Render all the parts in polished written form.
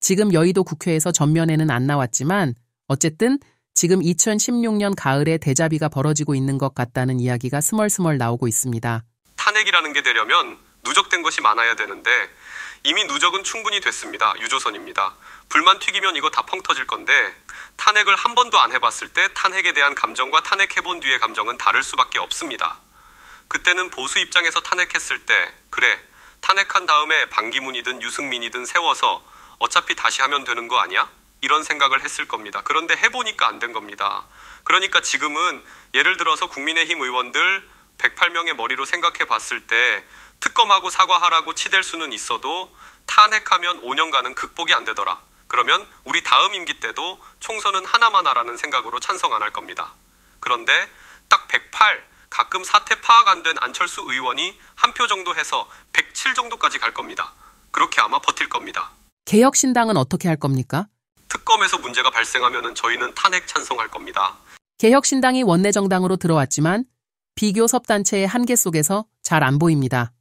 지금 여의도 국회에서 전면에는 안 나왔지만 어쨌든 지금 2016년 가을에 대자비가 벌어지고 있는 것 같다는 이야기가 스멀스멀 나오고 있습니다. 탄핵이라는 게 되려면 누적된 것이 많아야 되는데 이미 누적은 충분히 됐습니다. 유조선입니다. 불만 튀기면 이거 다 펑 터질 건데 탄핵을 한 번도 안 해봤을 때 탄핵에 대한 감정과 탄핵해본 뒤의 감정은 다를 수밖에 없습니다. 그때는 보수 입장에서 탄핵했을 때 그래 탄핵한 다음에 반기문이든 유승민이든 세워서 어차피 다시 하면 되는 거 아니야? 이런 생각을 했을 겁니다. 그런데 해보니까 안 된 겁니다. 그러니까 지금은 예를 들어서 국민의힘 의원들 108명의 머리로 생각해 봤을 때 특검하고 사과하라고 치댈 수는 있어도 탄핵하면 5년간은 극복이 안 되더라. 그러면 우리 다음 임기 때도 총선은 하나만 하라는 생각으로 찬성 안 할 겁니다. 그런데 딱 108, 가끔 사태 파악 안 된 안철수 의원이 한 표 정도 해서 107 정도까지 갈 겁니다. 그렇게 아마 버틸 겁니다. 개혁신당은 어떻게 할 겁니까? 특검에서 문제가 발생하면 저희는 탄핵 찬성할 겁니다. 개혁신당이 원내정당으로 들어왔지만 비교섭단체의 한계 속에서 잘 안 보입니다.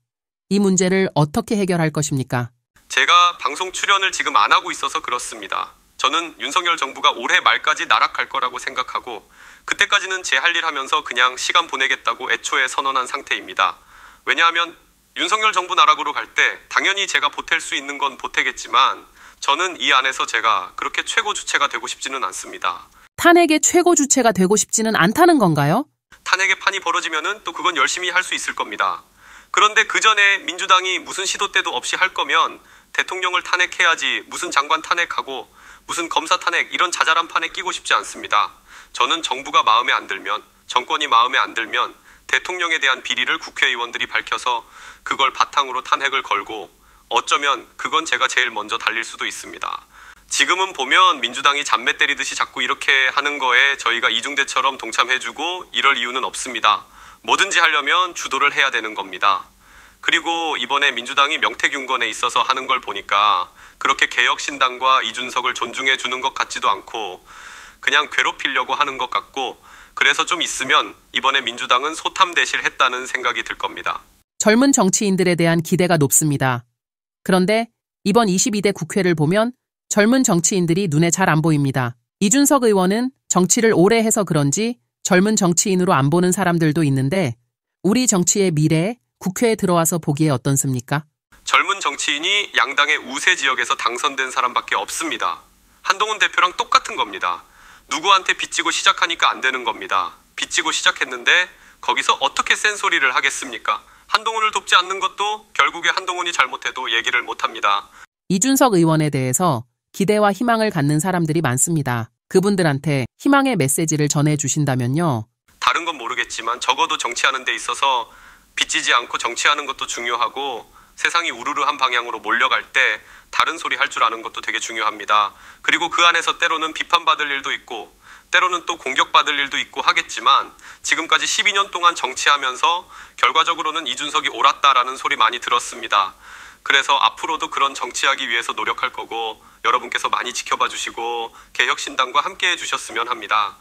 이 문제를 어떻게 해결할 것입니까? 제가 방송 출연을 지금 안 하고 있어서 그렇습니다. 저는 윤석열 정부가 올해 말까지 나락할 거라고 생각하고 그때까지는 제 할 일 하면서 그냥 시간 보내겠다고 애초에 선언한 상태입니다. 왜냐하면 윤석열 정부 나락으로 갈 때 당연히 제가 보탤 수 있는 건 보태겠지만 저는 이 안에서 제가 그렇게 최고 주체가 되고 싶지는 않습니다. 탄핵의 최고 주체가 되고 싶지는 않다는 건가요? 탄핵의 판이 벌어지면은 또 그건 열심히 할 수 있을 겁니다. 그런데 그 전에 민주당이 무슨 시도 때도 없이 할 거면 대통령을 탄핵해야지 무슨 장관 탄핵하고 무슨 검사 탄핵 이런 자잘한 판에 끼고 싶지 않습니다. 저는 정부가 마음에 안 들면 정권이 마음에 안 들면 대통령에 대한 비리를 국회의원들이 밝혀서 그걸 바탕으로 탄핵을 걸고 어쩌면 그건 제가 제일 먼저 달릴 수도 있습니다. 지금은 보면 민주당이 잡매 때리듯이 자꾸 이렇게 하는 거에 저희가 이중대처럼 동참해주고 이럴 이유는 없습니다. 뭐든지 하려면 주도를 해야 되는 겁니다. 그리고 이번에 민주당이 명태균건에 있어서 하는 걸 보니까 그렇게 개혁신당과 이준석을 존중해 주는 것 같지도 않고 그냥 괴롭히려고 하는 것 같고 그래서 좀 있으면 이번에 민주당은 소탐대실했다는 생각이 들 겁니다. 젊은 정치인들에 대한 기대가 높습니다. 그런데 이번 22대 국회를 보면 젊은 정치인들이 눈에 잘 안 보입니다. 이준석 의원은 정치를 오래 해서 그런지 젊은 정치인으로 안 보는 사람들도 있는데 우리 정치의 미래에 국회에 들어와서 보기에 어떻습니까? 젊은 정치인이 양당의 우세 지역에서 당선된 사람밖에 없습니다. 한동훈 대표랑 똑같은 겁니다. 누구한테 빚지고 시작하니까 안 되는 겁니다. 빚지고 시작했는데 거기서 어떻게 센 소리를 하겠습니까? 한동훈을 돕지 않는 것도 결국에 한동훈이 잘못해도 얘기를 못합니다. 이준석 의원에 대해서 기대와 희망을 갖는 사람들이 많습니다. 그분들한테 희망의 메시지를 전해주신다면요. 다른 건 모르겠지만 적어도 정치하는 데 있어서 빚지지 않고 정치하는 것도 중요하고 세상이 우르르한 방향으로 몰려갈 때 다른 소리 할 줄 아는 것도 되게 중요합니다. 그리고 그 안에서 때로는 비판받을 일도 있고 때로는 또 공격받을 일도 있고 하겠지만 지금까지 12년 동안 정치하면서 결과적으로는 이준석이 옳았다라는 소리 많이 들었습니다. 그래서 앞으로도 그런 정치하기 위해서 노력할 거고 여러분께서 많이 지켜봐 주시고 개혁신당과 함께 해주셨으면 합니다.